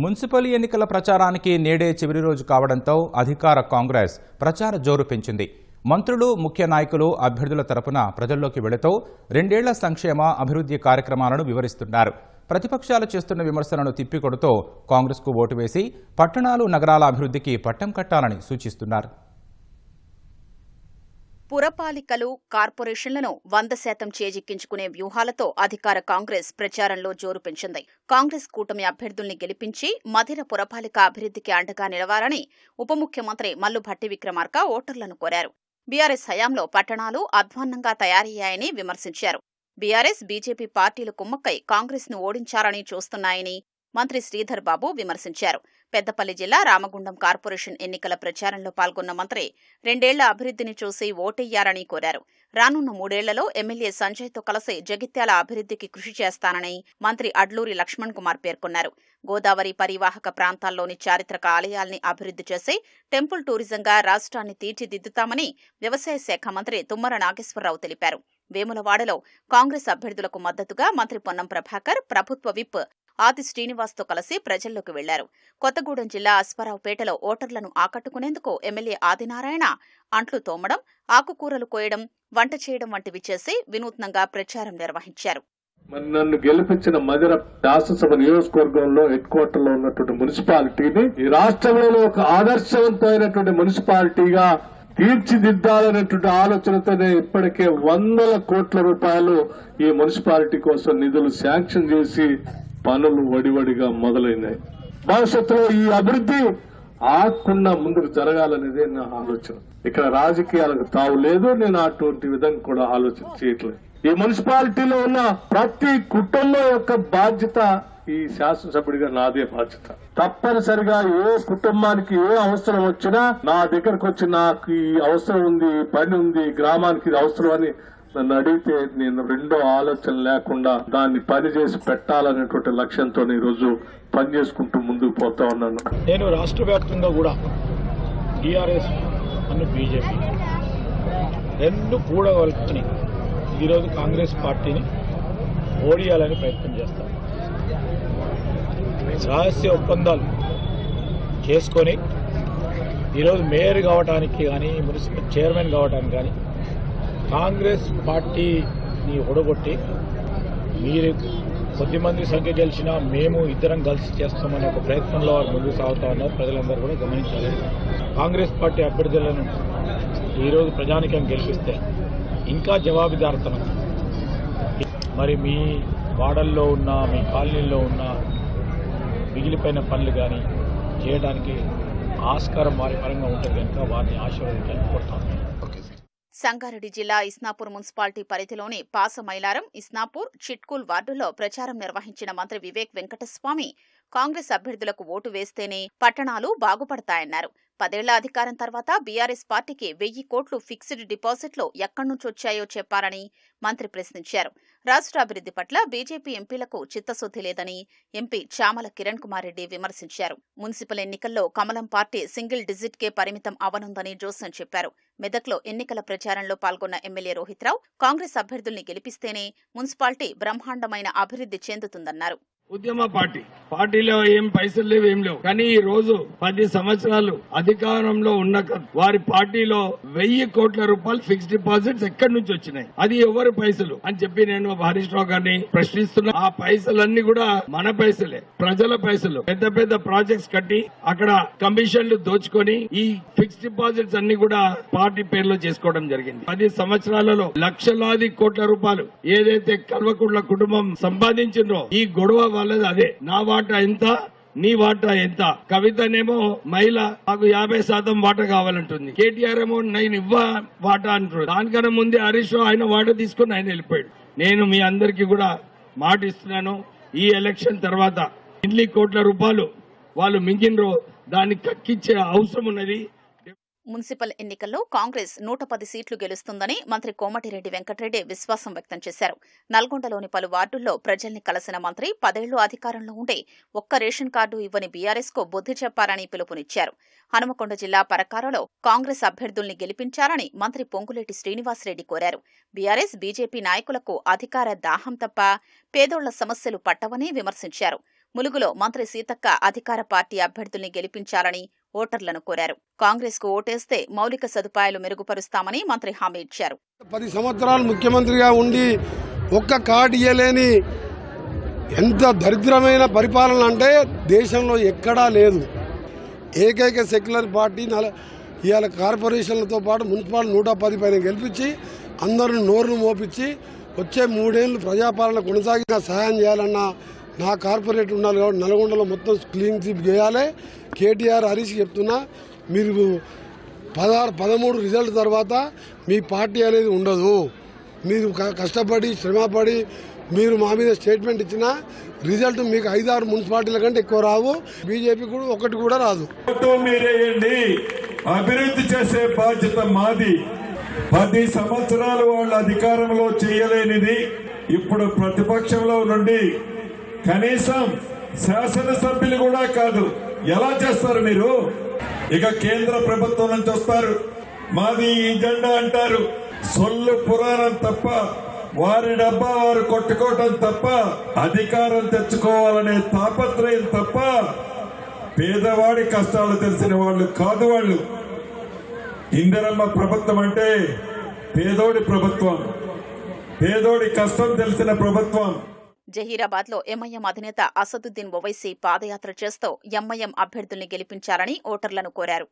Municipal ఎన్నికల ప్రచారానికి నేడే చివరి రోజు కావడంతో అధికార కాంగ్రెస్ ప్రచార జోరు పెంచింది. మంత్రులు, ముఖ్య నాయకులు అభ్యర్థుల తరపున ప్రజల్లోకి వెళుతూ రెండేళ్ల సంక్షేమ అభివృద్ధి కార్యక్రమాలను వివరిస్తున్నారు. ప్రతిపక్షాలు చేస్తున్న విమర్శలను తిప్పికొడుతూ కాంగ్రెస్కు ఓటు వేసి పట్టణాలు, నగరాల అభివృద్ధికి పట్టం కట్టాలని సూచిస్తున్నారు. పురపాలికలు, కార్పొరేషన్లను 100% చేజిక్కించుకునే వ్యూహాలతో అధికార కాంగ్రెస్ ప్రచారంలో జోరు పెంచింది. కాంగ్రెస్ కూటమి అభ్యర్థుల్ని గెలిపించి మధిర పురపాలిక అభివృద్ధికి అండగా నిలవాలని ఉప ముఖ్యమంత్రి మల్లు భట్టి విక్రమార్క ఓటర్లను కోరారు. బీఆర్ఎస్ హయాంలో పట్టణాలు అధ్వాన్నంగా తయారయ్యాయని విమర్శించారు. బీఆర్ఎస్, బీజేపీ పార్టీలు కుమ్మక్కై కాంగ్రెస్ ను ఓడించాలని చూస్తున్నాయని మంత్రి శ్రీధర్ బాబు విమర్శించారు. పెద్దపల్లి జిల్లా రామగుండం కార్పొరేషన్ ఎన్నికల ప్రచారంలో పాల్గొన్న మంత్రి రెండేళ్ల అభివృద్ధిని చూసి ఓటెయ్యారని కోరారు. రానున్న 3 ఏళ్లలో ఎమ్మెల్యే సంజయ్తో కలిసి జగిత్యాల అభివృద్ధికి కృషి చేస్తానని మంత్రి అడ్లూరి లక్ష్మణ్ కుమార్ పేర్కొన్నారు. గోదావరి పరివాహక ప్రాంతాల్లోని చారిత్రక ఆలయాల్ని అభివృద్ధి చేసి టెంపుల్ టూరిజంగా రాష్ట్రాన్ని తీర్చిదిద్దుతామని వ్యవసాయ శాఖ మంత్రి తుమ్మల నాగేశ్వరరావు తెలిపారు. వేములవాడలో కాంగ్రెస్ అభ్యర్థులకు మద్దతుగా మంత్రి పొన్నం ప్రభాకర్, ప్రభుత్వ విప్ ఆది శ్రీనివాస్తో కలిసి ప్రజల్లోకి వెళ్లారు. కొత్తగూడెం జిల్లా అశ్వారావుపేటలో ఓటర్లను ఆకట్టుకునేందుకు ఎమ్మెల్యే ఆదినారాయణ అంట్లు తోమడం, ఆకుకూరలు కోయడం, వంట చేయడం వంటివి చేసి వినూత్నంగా ప్రచారం నిర్వహించారు. నన్ను గెలిపించిన మధిర శాసనసభ నియోజకవర్గంలో హెడ్ క్వార్టర్ లో ఉన్నటువంటి మున్సిపాలిటీని ఈ రాష్ట్రంలో ఒక ఆదర్శవంతమైనటువంటి మున్సిపాలిటీగా తీర్చిదిద్దాలనేటువంటి ఆలోచనతోనే ఇప్పటికే 100 కోట్ల రూపాయలు ఈ మున్సిపాలిటీ కోసం నిధులు శాంక్షన్ చేసి పనులు వడివడిగా మొదలైనాయి. భవిష్యత్తులో ఈ అభివృద్ధి ఆకుండా ముందుకు జరగాలనేదే నా ఆలోచన. ఇక్కడ రాజకీయాలకు తావు లేదు. నేను అటువంటి విధంగా కూడా ఆలోచన చేయట్లేదు. ఈ మున్సిపాలిటీలో ఉన్న ప్రతి కుటుంబం యొక్క బాధ్యత ఈ శాసనసభ్యుడిగా నాదే బాధ్యత. తప్పనిసరిగా ఏ కుటుంబానికి ఏ అవసరం వచ్చినా నా దగ్గరకు వచ్చి నాకు ఈ అవసరం ఉంది, పని ఉంది, గ్రామానికి ఇది అవసరం అని నన్ను అడిగితే నేను రెండో ఆలోచన లేకుండా దాన్ని పని చేసి పెట్టాలనేటువంటి లక్ష్యంతో ఈరోజు పని చేసుకుంటూ ముందుకు పోతా ఉన్నాను. నేను రాష్ట్ర వ్యాప్తంగా కూడా టీఆర్ఎస్ అని బీజేపీ రెండు కూడగలుపుకుని ఈరోజు కాంగ్రెస్ పార్టీని ఓడియాలని ప్రయత్నం చేస్తాను. రహస్య ఒప్పందాలు చేసుకొని ఈరోజు మేయర్ కావడానికి కానీ, మున్సిపల్ చైర్మన్ కావడానికి కానీ కాంగ్రెస్ పార్టీని ఓడగొట్టి మీరు కొద్దిమంది సంఖ్య గెలిచినా మేము ఇద్దరం కలిసి చేస్తామనే ఒక ప్రయత్నంలో వారు ముందుకు సాగుతా ఉన్నారు. ప్రజలందరూ కూడా గమనించాలి. కాంగ్రెస్ పార్టీ అభ్యర్థులను ఈరోజు ప్రజానికం గెలిపిస్తే ఇంకా జవాబుదారితనం మరి మీ వాడల్లో ఉన్న, మీ కాలనీల్లో ఉన్న మిగిలిపోయిన పనులు కానీ చేయడానికి ఆస్కారం వారి పరంగా ఉంటుంది కనుక వారిని ఆశీర్వదించాలని కోరుతాను. సంగారెడ్డి జిల్లా ఇస్నాపూర్ మున్సిపాలిటీ పరిధిలోని పాసమైలారం, ఇస్నాపూర్, చిట్కూల్ వార్డుల్లో ప్రచారం నిర్వహించిన మంత్రి వివేక్ వెంకటస్వామి కాంగ్రెస్ అభ్యర్థులకు ఓటు వేస్తేనే పట్టణాలు బాగుపడతాయన్నారు. 10 ఏళ్ల అధికారం తర్వాత బీఆర్ఎస్ పార్టీకి 1000 కోట్లు ఫిక్స్డ్ డిపాజిట్లు ఎక్కడ్నుంచొచ్చాయో చెప్పారని మంత్రి ప్రశ్నించారు. రాష్ట్ర అభివృద్ధి పట్ల బీజేపీ ఎంపీలకు చిత్తశుద్ధి లేదని ఎంపీ చామల కిరణ్ కుమార్ రెడ్డి విమర్శించారు. మున్సిపల్ ఎన్నికల్లో కమలం పార్టీ సింగిల్ డిజిట్కే పరిమితం అవనుందని జోసన్ చెప్పారు. మెదక్లో ఎన్నికల ప్రచారంలో పాల్గొన్న ఎమ్మెల్యే రోహిత్రావు కాంగ్రెస్ అభ్యర్థుల్ని గెలిపిస్తేనే మున్సిపాలిటీ బ్రహ్మాండమైన అభివృద్ధి చెందుతుందన్నారు. ఉద్యమ పార్టీలో ఏం పైసలు లేవు, ఏం లేవు. కానీ ఈ రోజు 10 సంవత్సరాలు అధికారంలో ఉన్న వారి పార్టీలో 1000 కోట్ల రూపాయలు ఫిక్స్డ్ డిపాజిట్స్ ఎక్కడి నుంచి వచ్చినాయి, అది ఎవరి పైసలు అని చెప్పి నేను హరీష్ రావు గారిని ప్రశ్నిస్తున్నా. ఆ పైసలన్నీ కూడా మన పైసలే, ప్రజల పైసలు. పెద్ద పెద్ద ప్రాజెక్ట్స్ కట్టి అక్కడ కమిషన్లు దోచుకొని ఈ ఫిక్స్డ్ డిపాజిట్స్ అన్ని కూడా పార్టీ పేరులో చేసుకోవడం జరిగింది. 10 సంవత్సరాలలో లక్షలాది కోట్ల రూపాయలు ఏదైతే కల్వకుంట్ల కుటుంబం సంపాదించిందో ఈ గొడవ వాళ్ళది అదే. నా వాటా ఎంత, నీ వాటా ఎంత? కవితనేమో మహిళ నాకు 50% వాటా కావాలంటుంది. కేటీఆర్ ఏమో నేను వాటా అంటున్నాడు. దానికన్నా ముందే హరీష్ రావు ఆయన వాటా తీసుకుని ఆయన వెళ్ళిపోయాడు. నేను మీ అందరికీ కూడా మాట ఇస్తున్నాను, ఈ ఎలక్షన్ తర్వాత ఎన్ని కోట్ల రూపాయలు వాళ్ళు మింగినరో దాన్ని కక్కించే అవసరం ఉన్నది. మున్సిపల్ ఎన్నికల్లో కాంగ్రెస్ 110 సీట్లు గెలుస్తుందని మంత్రి కోమటిరెడ్డి వెంకటరెడ్డి విశ్వాసం వ్యక్తం చేశారు. నల్గొండలోని పలు వార్డుల్లో ప్రజల్ని కలిసిన మంత్రి 10 ఏళ్లు అధికారంలో ఉండే ఒక్క రేషన్ కార్డు ఇవ్వని బీఆర్ఎస్ కు బుద్ధి చెప్పారని పిలుపునిచ్చారు. హనుమకొండ జిల్లా పరకారలో కాంగ్రెస్ అభ్యర్థుల్ని గెలిపించాలని మంత్రి పొంగులేటి శ్రీనివాసరెడ్డి కోరారు. బీఆర్ఎస్, బీజేపీ నాయకులకు అధికార దాహం తప్ప పేదోళ్ల సమస్యలు పట్టవని విమర్శించారు. ములుగులో మంత్రి సీతక్క అధికార పార్టీ అభ్యర్థుల్ని గెలిపించాలని ఓటర్లను కోరారు. కాంగ్రెస్ కు ఓటేస్తే మౌలిక సదుపాయాలు మెరుగుపరుస్తామని మంత్రి హామీ ఇచ్చారు. 10 సంవత్సరాలు ముఖ్యమంత్రిగా ఉండి ఒక్క కార్డు ఇయ్యలేని ఎంత దరిద్రమైన పరిపాలన అంటే దేశంలో ఎక్కడా లేదు. ఏకైక సెక్యులర్ పార్టీ ఇవాళ కార్పొరేషన్లతో పాటు మున్సిపాలిటీ 110 పైన గెలిపించి అందరూ నోరును మోపించి వచ్చే 3 ఏళ్ళు ప్రజాపాలన కొనసాగిన సహాయం చేయాలన్న నా కార్పొరేట్ ఉండాలి కాబట్టి నల్గొండలో మొత్తం క్లీన్ స్వీప్ చేయాలి. కేటీఆర్ హరీష్ చెప్తున్నా, మీరు 13 రిజల్ట్ తర్వాత మీ పార్టీ అనేది ఉండదు. మీరు కష్టపడి శ్రమపడి మీరు మా మీద స్టేట్మెంట్ ఇచ్చినా రిజల్ట్ మీకు 5-6 మున్సిపాలిటీల కంటే ఎక్కువ రావు. బీజేపీ కూడా ఒకటి కూడా రాదు. మీరేయండి, అభివృద్ధి చేసే బాధ్యత మాది. 10 సంవత్సరాలు వాళ్ళు అధికారంలో చేయలేనిది ఇప్పుడు ప్రతిపక్షంలో నుండి కనీసం శాసనసభ్యులు కూడా కాదు. ఎలా చేస్తారు మీరు? ఇక కేంద్ర ప్రభుత్వం నుంచి వస్తారు, మాది ఈ జెండా అంటారు. సొల్లు పురాణం తప్ప, వారి డబ్బా వారు కొట్టుకోవటం తప్ప, అధికారం తెచ్చుకోవాలనే తాపత్రయం తప్ప పేదవాడి కష్టాలు తెలిసిన వాళ్ళు కాదు వాళ్ళు. ఇందిరమ్మ ప్రభుత్వం అంటే పేదోడి ప్రభుత్వం, పేదోడి కష్టం తెలిసిన ప్రభుత్వం. జహీరాబాద్ లో ఎంఐఎం అధినేత అసదుద్దీన్ ఓవైసీ పాదయాత్ర చేస్తూ ఎంఐఎం అభ్యర్థుల్ని గెలిపించాలని ఓటర్లను కోరారు.